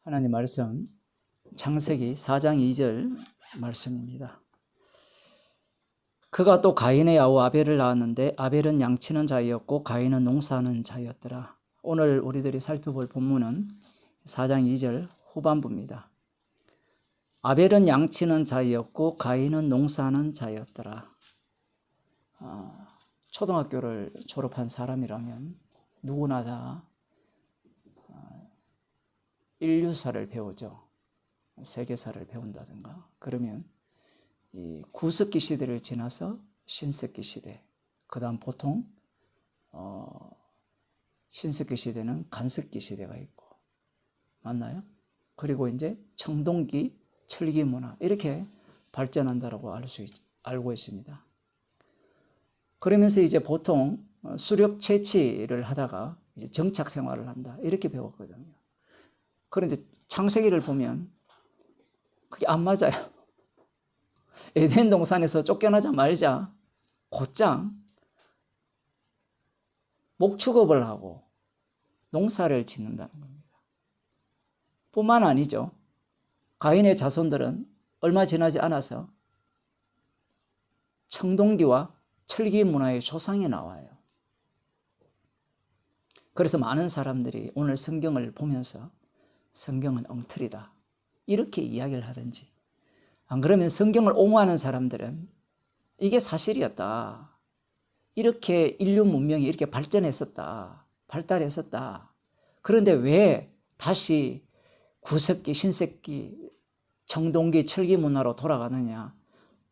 하나님 말씀 창세기 4장 2절 말씀입니다. 그가 또 가인의 아우 아벨을 낳았는데 아벨은 양치는 자였고 가인은 농사하는 자였더라. 오늘 우리들이 살펴볼 본문은 4장 2절 후반부입니다. 아벨은 양치는 자였고 가인은 농사하는 자였더라. 초등학교를 졸업한 사람이라면 누구나 다 인류사를 배우죠. 세계사를 배운다든가. 그러면 이 구석기 시대를 지나서 신석기 시대, 그 다음 보통 신석기 시대는 간석기 시대가 있고, 맞나요? 그리고 이제 청동기, 철기 문화 이렇게 발전한다라고 알고 있습니다. 그러면서 이제 보통 수렵 채취를 하다가 이제 정착 생활을 한다 이렇게 배웠거든요. 그런데 창세기를 보면 그게 안 맞아요. 에덴 동산에서 쫓겨나자 말자 곧장 목축업을 하고 농사를 짓는다는 겁니다. 뿐만 아니죠. 가인의 자손들은 얼마 지나지 않아서 청동기와 철기 문화의 조상이 나와요. 그래서 많은 사람들이 오늘 성경을 보면서 성경은 엉터리다 이렇게 이야기를 하든지, 안 그러면 성경을 옹호하는 사람들은 이게 사실이었다, 이렇게 인류 문명이 이렇게 발전했었다, 발달했었다, 그런데 왜 다시 구석기, 신석기, 청동기, 철기 문화로 돌아가느냐,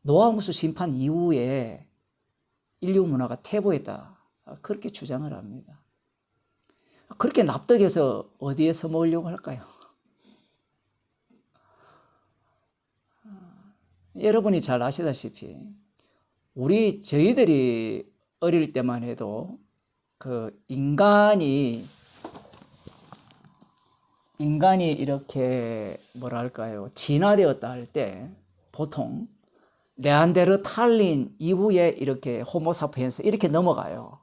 노아무수 심판 이후에 인류 문화가 퇴보했다 그렇게 주장을 합니다. 그렇게 납득해서 어디에 서먹으려고 할까요? 여러분이 잘 아시다시피 저희들이 어릴 때만 해도 그 인간이 이렇게 뭐랄까요, 진화되었다 할 때 보통 네안데르탈린 이후에 이렇게 호모사피엔스 이렇게 넘어가요.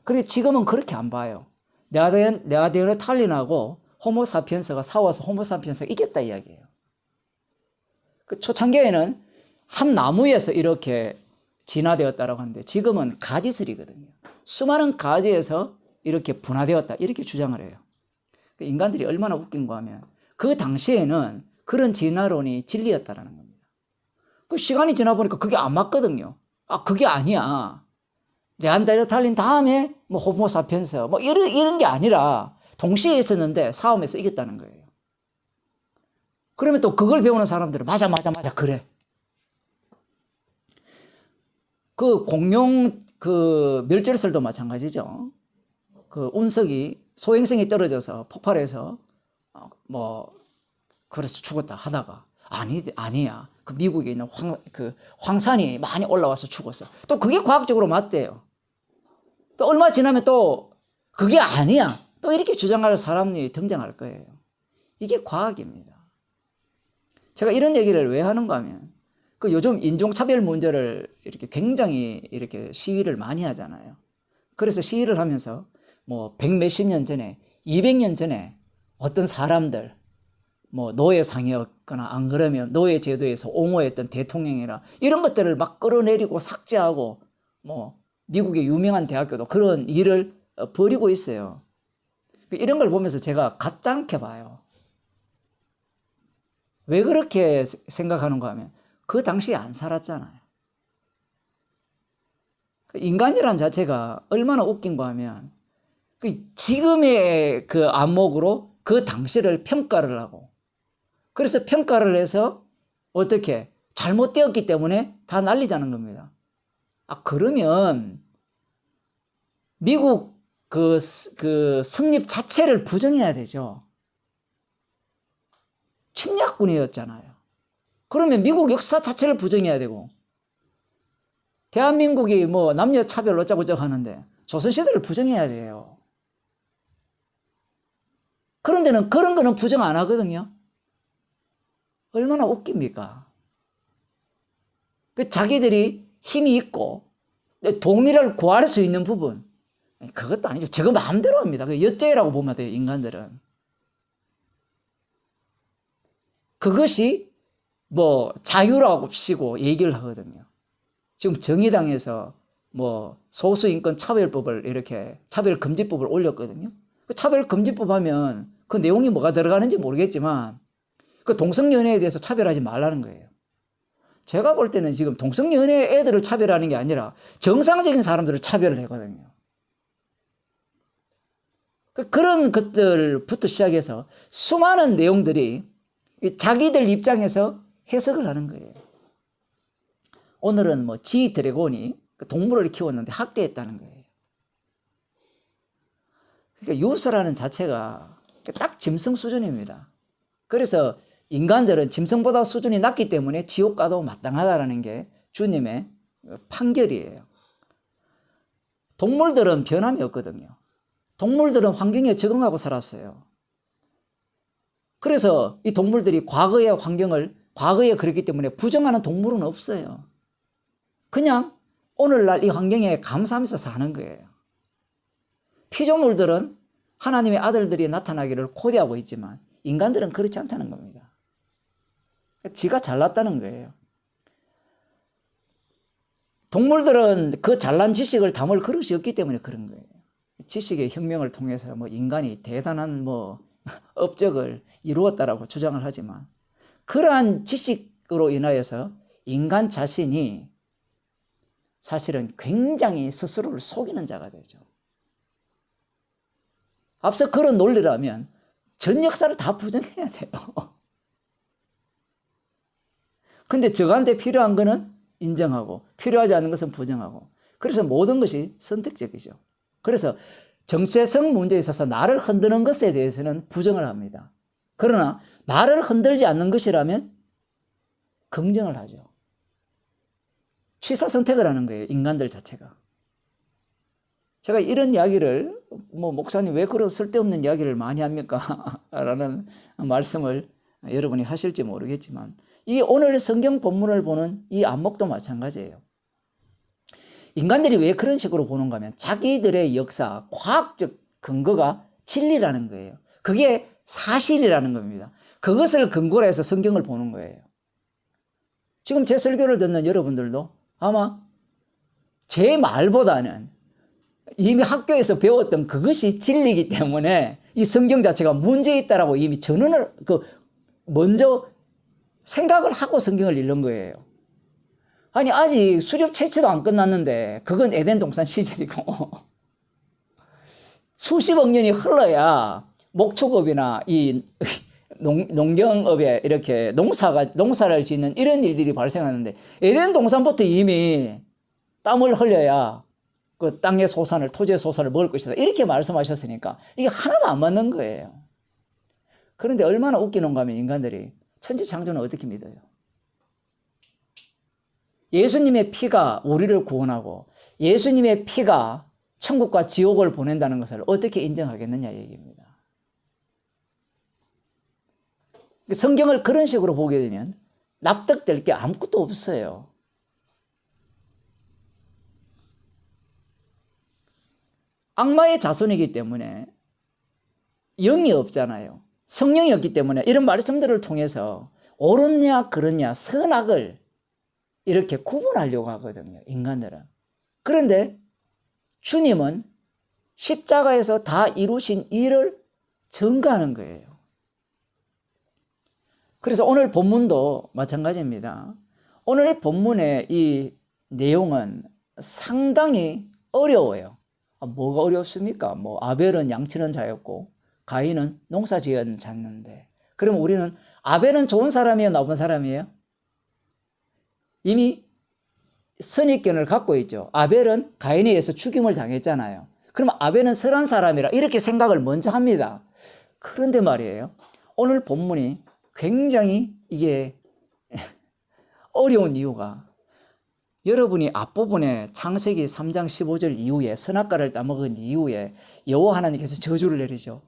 그런데 지금은 그렇게 안 봐요. 네안데르탈린하고 호모사피엔스가 싸워서 호모사피엔스가 이겼다 이야기예요. 그 초창기에는 한 나무에서 이렇게 진화되었다라고 하는데 지금은 가지슬이거든요. 수많은 가지에서 이렇게 분화되었다 이렇게 주장을 해요. 인간들이 얼마나 웃긴가 하면 그 당시에는 그런 진화론이 진리였다라는 겁니다. 그 시간이 지나 보니까 그게 안 맞거든요. 그게 아니야. 네안데르탈린 다음에 뭐 호모사피엔스 뭐 이런 게 아니라 동시에 있었는데 싸움에서 이겼다는 거예요. 그러면 또 그걸 배우는 사람들은 맞아 그래. 그 공룡 그 멸절설도 마찬가지죠. 그 운석이 소행성이 떨어져서 폭발해서 그래서 죽었다 하다가 아니야. 그 미국에 있는 황산이 많이 올라와서 죽었어. 또 그게 과학적으로 맞대요. 또 얼마 지나면 또 그게 아니야. 또 이렇게 주장할 사람이 등장할 거예요. 이게 과학입니다. 제가 이런 얘기를 왜 하는가 하면 그 요즘 인종차별 문제를 이렇게 굉장히 이렇게 시위를 많이 하잖아요. 그래서 시위를 하면서 뭐 100몇십 년 전에 200년 전에 어떤 사람들 뭐 노예상이었거나 안 그러면 노예 제도에서 옹호했던 대통령이나 이런 것들을 막 끌어내리고 삭제하고 뭐 미국의 유명한 대학교도 그런 일을 벌이고 있어요. 이런 걸 보면서 제가 가짜않게 봐요. 왜 그렇게 생각하는가 하면 그 당시에 안 살았잖아요. 인간이란 자체가 얼마나 웃긴가 하면 지금의 그 안목으로 그 당시를 평가를 하고, 그래서 평가를 해서 어떻게 잘못되었기 때문에 다 난리자는 겁니다. 그러면 미국 그 성립 자체를 부정해야 되죠. 침략군이었잖아요. 그러면 미국 역사 자체를 부정해야 되고, 대한민국이 뭐 남녀 차별 어쩌고저쩌고 하는데 조선시대를 부정해야 돼요. 그런데는 그런 거는 부정 안 하거든요. 얼마나 웃깁니까? 자기들이 힘이 있고 동일을 구할 수 있는 부분, 그것도 아니죠. 저거 마음대로 합니다. 여죄라고 보면 돼요, 인간들은. 그것이 뭐 자유라고 치고 얘기를 하거든요. 지금 정의당에서 뭐 소수인권 차별법을 이렇게 차별금지법을 올렸거든요. 그 차별금지법 하면 그 내용이 뭐가 들어가는지 모르겠지만 그 동성연애에 대해서 차별하지 말라는 거예요. 제가 볼 때는 지금 동성연애 애들을 차별하는 게 아니라 정상적인 사람들을 차별을 하거든요. 그런 것들부터 시작해서 수많은 내용들이 자기들 입장에서 해석을 하는 거예요. 오늘은 뭐 드래곤이 동물을 키웠는데 학대했다는 거예요. 그러니까 유서라는 자체가 딱 짐승 수준입니다. 그래서 인간들은 짐승보다 수준이 낮기 때문에 지옥 가도 마땅하다라는 게 주님의 판결이에요. 동물들은 변함이 없거든요. 동물들은 환경에 적응하고 살았어요. 그래서 이 동물들이 과거의 환경을 과거에 그랬기 때문에 부정하는 동물은 없어요. 그냥 오늘날 이 환경에 감사하면서 사는 거예요. 피조물들은 하나님의 아들들이 나타나기를 고대하고 있지만 인간들은 그렇지 않다는 겁니다. 지가 잘났다는 거예요. 동물들은 그 잘난 지식을 담을 그릇이 없기 때문에 그런 거예요. 지식의 혁명을 통해서 뭐 인간이 대단한 뭐 업적을 이루었다라고 주장을 하지만 그러한 지식으로 인하여서 인간 자신이 사실은 굉장히 스스로를 속이는 자가 되죠. 앞서 그런 논리라면 전 역사를 다 부정해야 돼요. 근데 저한테 필요한 거는 인정하고 필요하지 않은 것은 부정하고 그래서 모든 것이 선택적이죠. 그래서 정체성 문제에 있어서 나를 흔드는 것에 대해서는 부정을 합니다. 그러나 나를 흔들지 않는 것이라면 긍정을 하죠. 취사 선택을 하는 거예요. 인간들 자체가. 제가 이런 이야기를 뭐 목사님 왜 그런 쓸데없는 이야기를 많이 합니까? 라는 말씀을 여러분이 하실지 모르겠지만 이 오늘 성경 본문을 보는 이 안목도 마찬가지예요. 인간들이 왜 그런 식으로 보는가 하면 자기들의 역사, 과학적 근거가 진리라는 거예요. 그게 사실이라는 겁니다. 그것을 근거로 해서 성경을 보는 거예요. 지금 제 설교를 듣는 여러분들도 아마 제 말보다는 이미 학교에서 배웠던 그것이 진리이기 때문에 이 성경 자체가 문제 있다라고 이미 전언을 먼저 생각을 하고 성경을 읽는 거예요. 아니 아직 수렵 채취도 안 끝났는데 그건 에덴 동산 시절이고 수십억 년이 흘러야 목축업이나 이 농경업에 이렇게 농사를 짓는 이런 일들이 발생하는데 에덴 동산부터 이미 땀을 흘려야 그 땅의 소산을 토지의 소산을 먹을 것이다 이렇게 말씀하셨으니까 이게 하나도 안 맞는 거예요. 그런데 얼마나 웃기는가 하면 인간들이 천지창조는 어떻게 믿어요? 예수님의 피가 우리를 구원하고 예수님의 피가 천국과 지옥을 보낸다는 것을 어떻게 인정하겠느냐 얘기입니다. 성경을 그런 식으로 보게 되면 납득될 게 아무것도 없어요. 악마의 자손이기 때문에 영이 없잖아요. 성령이 없기 때문에 이런 말씀들을 통해서 옳으냐 그르냐 선악을 이렇게 구분하려고 하거든요. 인간들은. 그런데 주님은 십자가에서 다 이루신 일을 전가하는 거예요. 그래서 오늘 본문도 마찬가지입니다. 오늘 본문의 이 내용은 상당히 어려워요. 뭐가 어렵습니까? 뭐 아벨은 양치는 자였고 가인은 농사 지은 자였는데 그럼 우리는 아벨은 좋은 사람이에요? 나쁜 사람이에요? 이미 선입견을 갖고 있죠. 아벨은 가인에 의해서 죽임을 당했잖아요. 그러면 아벨은 선한 사람이라 이렇게 생각을 먼저 합니다. 그런데 말이에요. 오늘 본문이 굉장히 이게 어려운 이유가 여러분이 앞부분에 창세기 3장 15절 이후에 선악과를 따먹은 이후에 여호와 하나님께서 저주를 내리죠.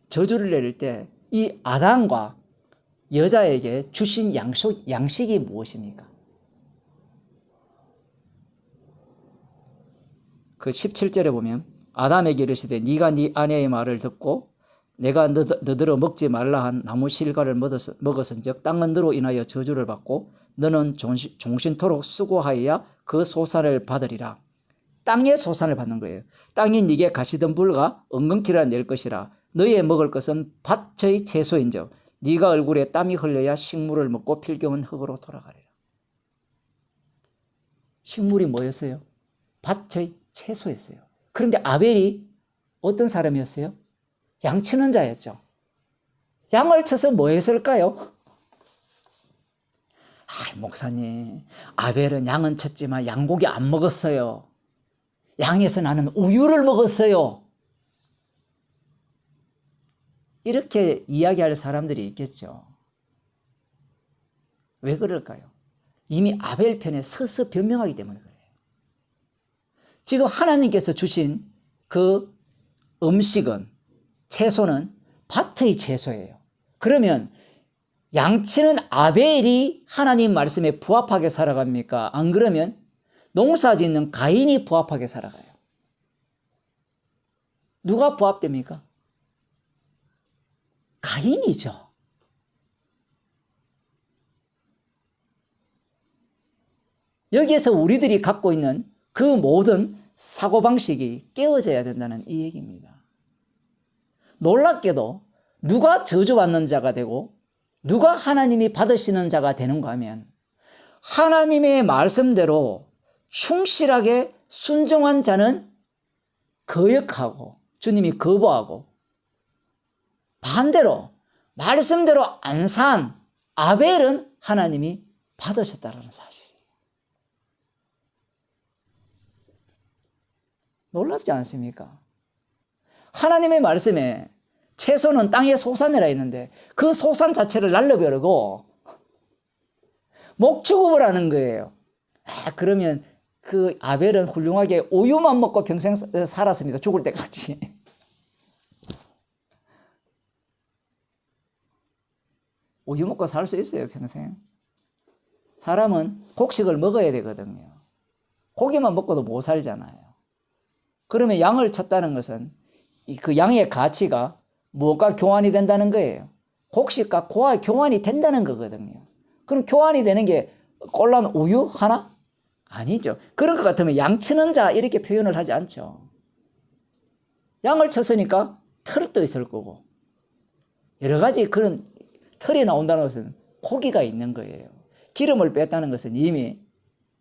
저주를 내릴 때 이 아담과 여자에게 주신 양식이 무엇입니까? 그 17절에 보면 아담에게 이르시되 네가 네 아내의 말을 듣고 내가 너더러 먹지 말라 한 나무 실과를 먹었은즉 땅은 너로 인하여 저주를 받고 너는 종신토록 수고하여야 그 소산을 받으리라. 땅의 소산을 받는 거예요. 땅이 네게 가시덤불과 엉겅퀴라 낼 것이라. 너의 먹을 것은 밭의 채소인즉 네가 얼굴에 땀이 흘려야 식물을 먹고 필경은 흙으로 돌아가리라. 식물이 뭐였어요? 밭의 채소였어요. 그런데 아벨이 어떤 사람이었어요? 양 치는 자였죠. 양을 쳐서 뭐 했을까요? 목사님, 아벨은 양은 쳤지만 양고기 안 먹었어요. 양에서 나는 우유를 먹었어요. 이렇게 이야기할 사람들이 있겠죠. 왜 그럴까요? 이미 아벨 편에 서서 변명하기 때문에 그래요. 지금 하나님께서 주신 그 음식은, 채소는 밭의 채소예요. 그러면 양치는 아벨이 하나님 말씀에 부합하게 살아갑니까? 안 그러면 농사 짓는 가인이 부합하게 살아가요. 누가 부합됩니까? 가인이죠. 여기에서 우리들이 갖고 있는 그 모든 사고방식이 깨어져야 된다는 이 얘기입니다. 놀랍게도 누가 저주받는 자가 되고 누가 하나님이 받으시는 자가 되는가 하면 하나님의 말씀대로 충실하게 순종한 자는 거역하고 주님이 거부하고 반대로 말씀대로 안 산 아벨은 하나님이 받으셨다는 사실이에요. 놀랍지 않습니까? 하나님의 말씀에 채소는 땅의 소산이라 했는데 그 소산 자체를 날려버리고 목축업을 하는 거예요. 그러면 그 아벨은 훌륭하게 우유만 먹고 평생 살았습니다. 죽을 때까지. 우유 먹고 살 수 있어요, 평생. 사람은 곡식을 먹어야 되거든요. 고기만 먹고도 못 살잖아요. 그러면 양을 쳤다는 것은 그 양의 가치가 무엇과 교환이 된다는 거예요? 곡식과 고와 교환이 된다는 거거든요. 그럼 교환이 되는 게 꼴란 우유 하나? 아니죠. 그런 것 같으면 양 치는 자 이렇게 표현을 하지 않죠. 양을 쳤으니까 털도 있을 거고 여러 가지 그런 털이 나온다는 것은 고기가 있는 거예요. 기름을 뺐다는 것은 이미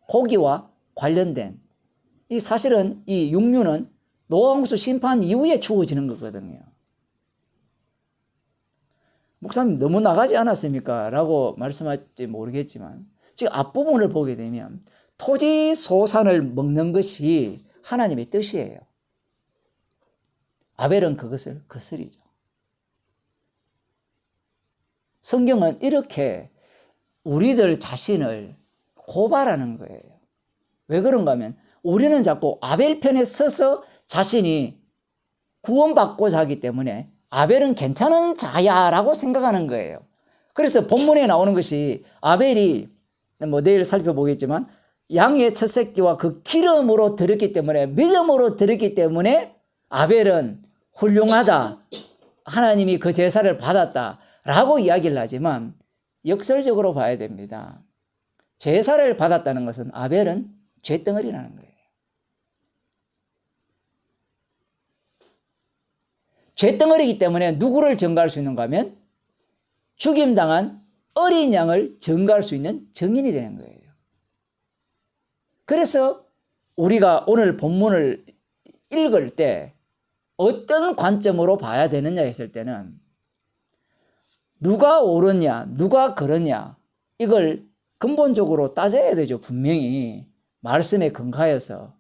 고기와 관련된 이 사실은 이 육류는 노아홍수 심판 이후에 주어지는 거거든요. 목사님 너무 나가지 않았습니까? 라고 말씀할지 모르겠지만 지금 앞부분을 보게 되면 토지 소산을 먹는 것이 하나님의 뜻이에요. 아벨은 그것을 거스리죠. 성경은 이렇게 우리들 자신을 고발하는 거예요. 왜 그런가 하면 우리는 자꾸 아벨 편에 서서 자신이 구원받고자 하기 때문에 아벨은 괜찮은 자야라고 생각하는 거예요. 그래서 본문에 나오는 것이 아벨이 내일 살펴보겠지만 양의 첫 새끼와 그 기름으로 드렸기 때문에 믿음으로 드렸기 때문에 아벨은 훌륭하다. 하나님이 그 제사를 받았다라고 이야기를 하지만 역설적으로 봐야 됩니다. 제사를 받았다는 것은 아벨은 쇳덩어리라는 거예요. 쇳덩어리이기 때문에 누구를 증거할 수 있는가 하면 죽임당한 어린 양을 증거할 수 있는 증인이 되는 거예요. 그래서 우리가 오늘 본문을 읽을 때 어떤 관점으로 봐야 되느냐 했을 때는 누가 옳으냐 누가 그러냐 이걸 근본적으로 따져야 되죠. 분명히 말씀에 근거하여서.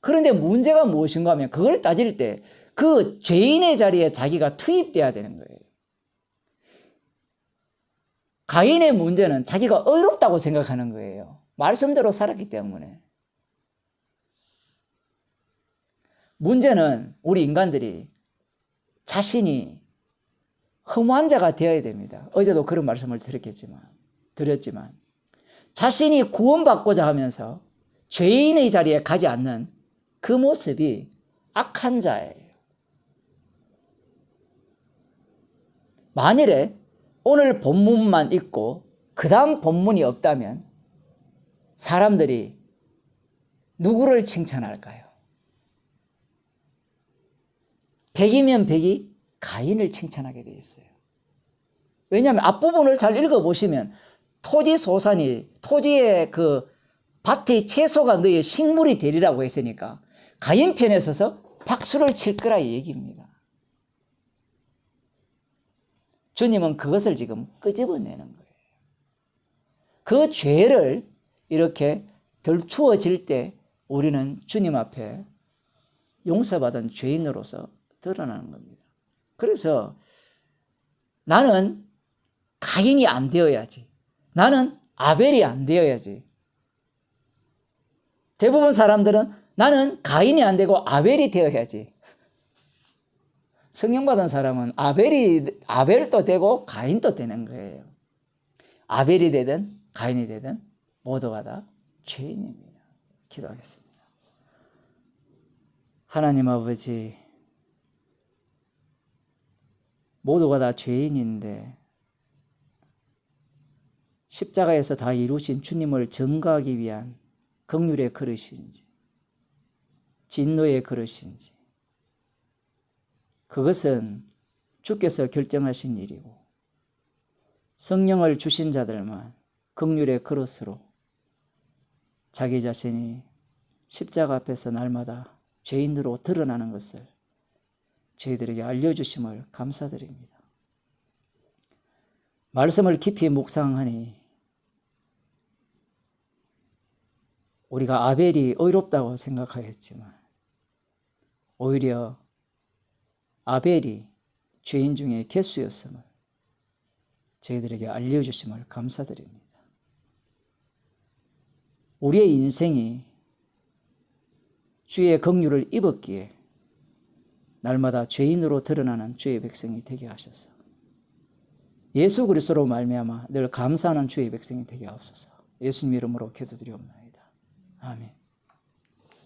그런데 문제가 무엇인가 하면 그걸 따질 때 그 죄인의 자리에 자기가 투입돼야 되는 거예요. 가인의 문제는 자기가 의롭다고 생각하는 거예요. 말씀대로 살았기 때문에. 문제는 우리 인간들이 자신이 허무한 자가 되어야 됩니다. 어제도 그런 말씀을 드렸지만 자신이 구원받고자 하면서 죄인의 자리에 가지 않는 그 모습이 악한 자예요. 만일에 오늘 본문만 읽고 그 다음 본문이 없다면 사람들이 누구를 칭찬할까요? 100이면 100이 가인을 칭찬하게 되어 있어요. 왜냐하면 앞부분을 잘 읽어보시면 토지소산이 토지의 그 밭의 채소가 너의 식물이 되리라고 했으니까 가인 편에 서서 박수를 칠 거라 이 얘기입니다. 주님은 그것을 지금 끄집어내는 거예요. 그 죄를 이렇게 덜추어질 때 우리는 주님 앞에 용서받은 죄인으로서 드러나는 겁니다. 그래서 나는 가인이 안 되어야지. 나는 아벨이 안 되어야지. 대부분 사람들은 나는 가인이 안 되고 아벨이 되어야지. 성령 받은 사람은 아벨도 되고 가인도 되는 거예요. 아벨이 되든 가인이 되든 모두가 다 죄인입니다. 기도하겠습니다. 하나님 아버지, 모두가 다 죄인인데 십자가에서 다 이루신 주님을 전가하기 위한 긍휼의 그릇인지 진노의 그릇인지 그것은 주께서 결정하신 일이고 성령을 주신 자들만 긍휼의 그릇으로 자기 자신이 십자가 앞에서 날마다 죄인으로 드러나는 것을 저희들에게 알려주심을 감사드립니다. 말씀을 깊이 묵상하니 우리가 아벨이 의롭다고 생각하였지만 오히려 아벨이 죄인 중에 개수였음을 저희들에게 알려주심을 감사드립니다. 우리의 인생이 주의 긍휼을 입었기에 날마다 죄인으로 드러나는 주의 백성이 되게 하셔서 예수 그리스도로 말미암아 늘 감사하는 주의 백성이 되게 하옵소서. 예수님 이름으로 기도드리옵나이다. 아멘.